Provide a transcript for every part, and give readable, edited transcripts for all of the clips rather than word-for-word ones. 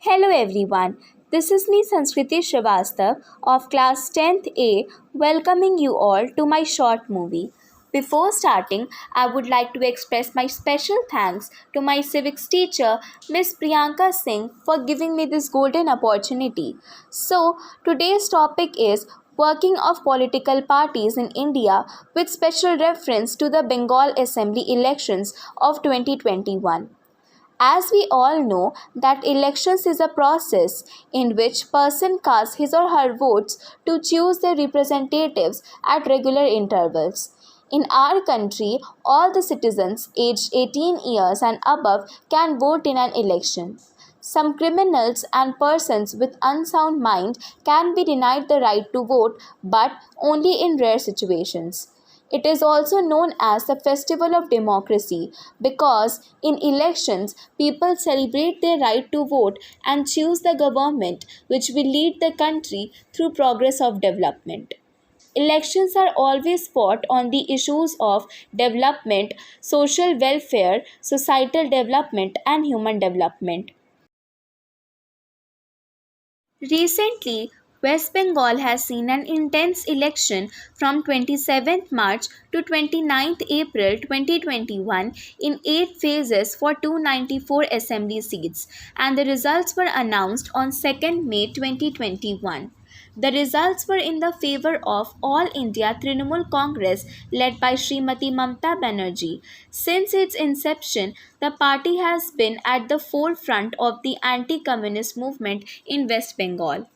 Hello everyone, this is me Sanskriti Srivastav of class 10th A welcoming you all to my short movie. Before starting, I would like to express my special thanks to my civics teacher Miss Priyanka Singh for giving me this golden opportunity. So, today's topic is working of political parties in India with special reference to the Bengal Assembly Elections of 2021. As we all know that elections is a process in which person casts his or her votes to choose their representatives at regular intervals. In our country, all the citizens aged 18 years and above can vote in an election. Some criminals and persons with unsound mind can be denied the right to vote, but only in rare situations. It is also known as the Festival of Democracy because in elections people celebrate their right to vote and choose the government which will lead the country through progress of development. Elections are always fought on the issues of development, social welfare, societal development, and human development. Recently, West Bengal has seen an intense election from 27th March to 29th April 2021 in 8 phases for 294 assembly seats, and the results were announced on 2nd May 2021. The results were in the favor of All India Trinamool Congress led by Srimati Mamta Banerjee. Since its inception, the party has been at the forefront of the anti-communist movement in West Bengal.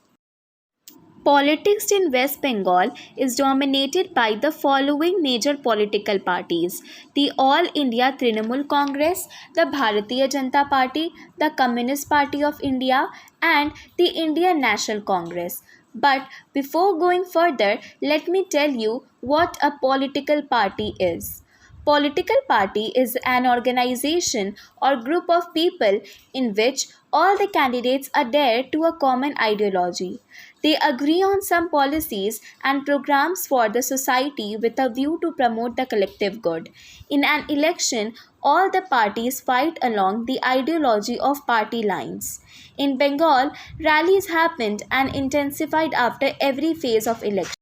Politics in West Bengal is dominated by the following major political parties: the All India Trinamool Congress, the Bharatiya Janata Party, the Communist Party of India, and the Indian National Congress. But before going further, let me tell you what a political party is. Political party is an organization or group of people in which all the candidates adhere to a common ideology. They agree on some policies and programs for the society with a view to promote the collective good. In an election, all the parties fight along the ideology of party lines. In Bengal, rallies happened and intensified after every phase of election.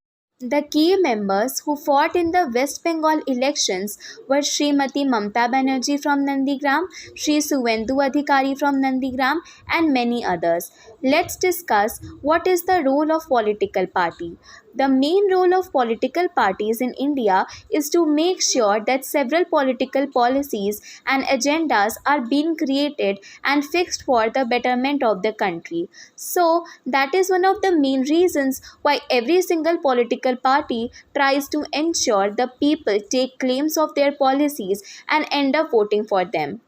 The key members who fought in the West Bengal elections were Srimati Mamta Banerjee from Nandigram, Sri Suvendu Adhikari from Nandigram, and many others. Let's discuss what is the role of political party. The main role of political parties in India is to make sure that several political policies and agendas are being created and fixed for the betterment of the country. So, that is one of the main reasons why every single political party tries to ensure the people take claims of their policies and end up voting for them.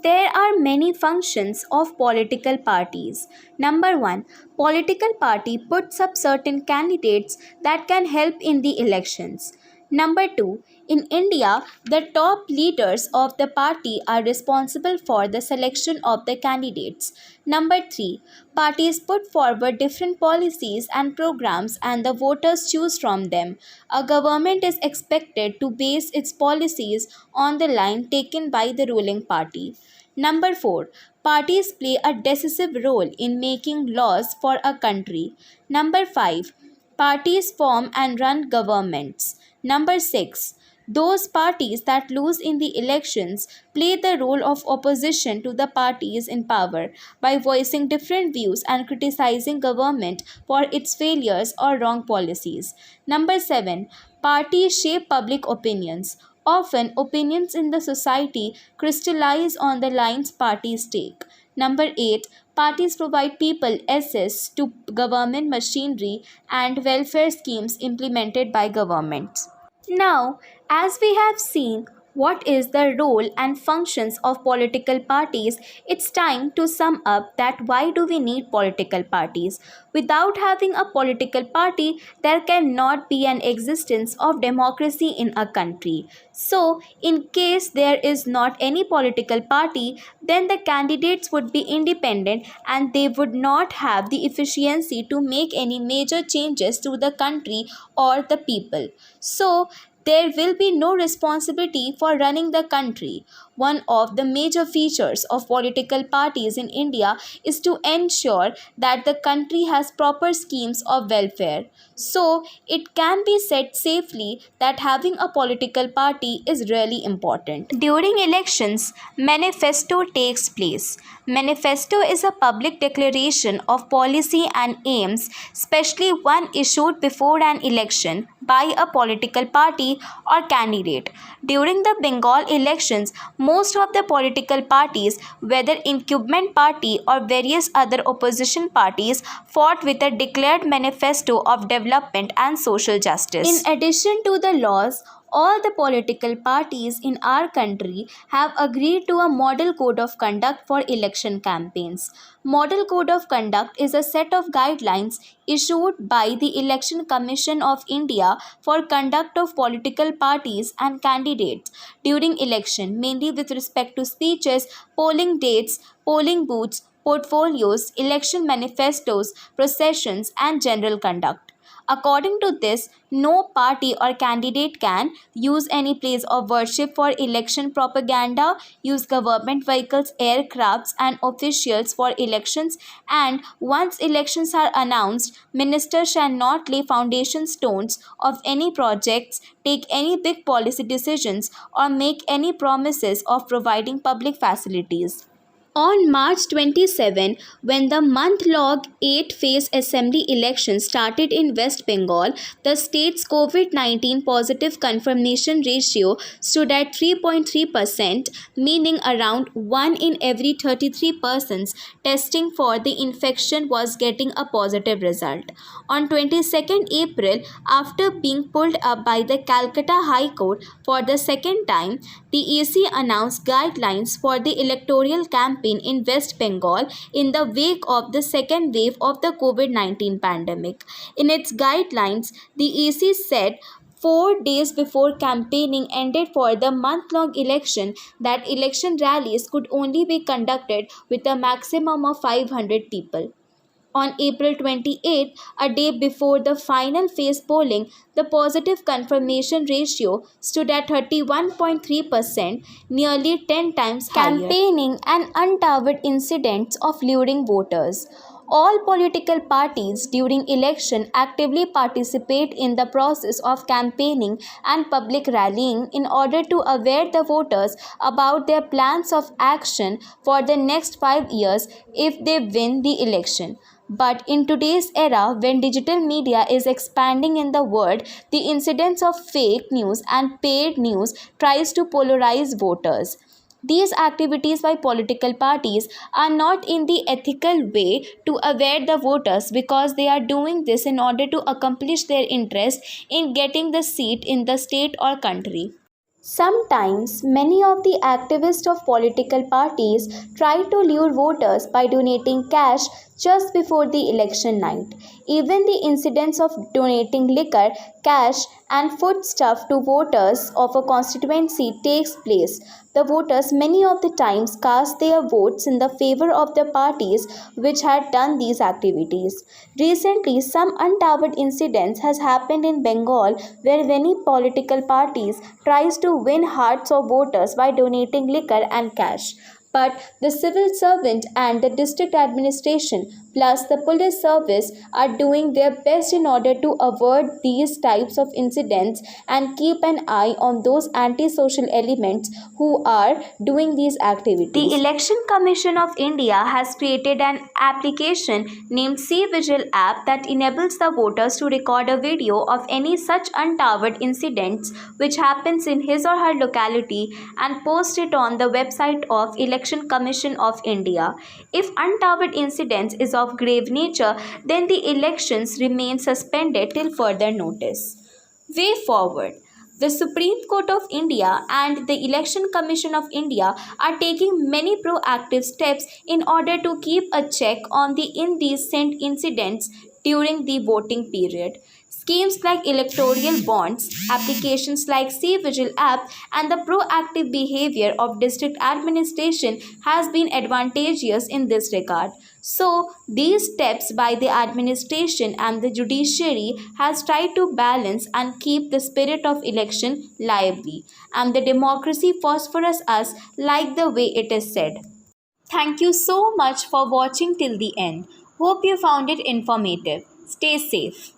There are many functions of political parties. Number 1, political party puts up certain candidates that can help in the elections. Number 2, in India, the top leaders of the party are responsible for the selection of the candidates. Number 3, parties put forward different policies and programs and the voters choose from them. A government is expected to base its policies on the line taken by the ruling party. Number 4, parties play a decisive role in making laws for a country. Number 5, parties form and run governments. Number 6, those parties that lose in the elections play the role of opposition to the parties in power by voicing different views and criticizing government for its failures or wrong policies. Number 7, parties shape public opinions. Often, opinions in the society crystallize on the lines parties take. Number 8, parties provide people access to government machinery and welfare schemes implemented by governments. Now, as we have seen what is the role and functions of political parties, it's time to sum up that why do we need political parties? Without having a political party, there cannot be an existence of democracy in a country. So, in case there is not any political party, then the candidates would be independent and they would not have the efficiency to make any major changes to the country or the people. So, there will be no responsibility for running the country. one of the major features of political parties in India is to ensure that the country has proper schemes of welfare. So, it can be said safely that having a political party is really important. During elections, manifesto takes place. Manifesto is a public declaration of policy and aims, especially one issued before an election by a political party or candidate. During the Bengal elections, most of the political parties, whether incumbent party or various other opposition parties, fought with a declared manifesto of development and social justice. In addition to the laws, all the political parties in our country have agreed to a model code of conduct for election campaigns. Model code of conduct is a set of guidelines issued by the Election Commission of India for conduct of political parties and candidates during election, mainly with respect to speeches, polling dates, polling booths, portfolios, election manifestos, processions, and general conduct. According to this, no party or candidate can use any place of worship for election propaganda, use government vehicles, aircrafts, and officials for elections, and once elections are announced, ministers shall not lay foundation stones of any projects, take any big policy decisions, or make any promises of providing public facilities. On March 27, when the month-long 8-phase assembly election started in West Bengal, the state's COVID-19 positive confirmation ratio stood at 3.3%, meaning around 1 in every 33 persons testing for the infection was getting a positive result. On 22nd April, after being pulled up by the Calcutta High Court for the second time, the EC announced guidelines for the electoral campaign in West Bengal in the wake of the second wave of the COVID-19 pandemic. In its guidelines, the EC said 4 days before campaigning ended for the month-long election that election rallies could only be conducted with a maximum of 500 people. On April 28, a day before the final phase polling, the positive confirmation ratio stood at 31.3%, nearly 10 times higher. Campaigning and untoward incidents of luring voters. All political parties during election actively participate in the process of campaigning and public rallying in order to aware the voters about their plans of action for the next 5 years if they win the election. But in today's era, when digital media is expanding in the world, the incidence of fake news and paid news tries to polarize voters. These activities by political parties are not in the ethical way to aware the voters because they are doing this in order to accomplish their interest in getting the seat in the state or country. Sometimes, many of the activists of political parties try to lure voters by donating cash just before the election night. Even the incidence of donating liquor, cash, and foodstuff to voters of a constituency takes place. The voters many of the times cast their votes in the favor of the parties which had done these activities. Recently, some untoward incidents has happened in Bengal where many political parties tries to win hearts of voters by donating liquor and cash. But the civil servant and the district administration plus the police service are doing their best in order to avoid these types of incidents and keep an eye on those antisocial elements who are doing these activities. The Election Commission of India has created an application named C Vigil app that enables the voters to record a video of any such untoward incidents which happens in his or her locality and post it on the website of Election Commission of India. If untoward incidents is of grave nature, then the elections remain suspended till further notice. Way forward. The Supreme Court of India and the Election Commission of India are taking many proactive steps in order to keep a check on the indecent incidents during the voting period. Schemes like electoral bonds, applications like C Vigil app, and the proactive behavior of district administration has been advantageous in this regard. So, these steps by the administration and the judiciary has tried to balance and keep the spirit of election lively and the democracy phosphorus us like the way it is said. Thank you so much for watching till the end. Hope you found it informative. Stay safe.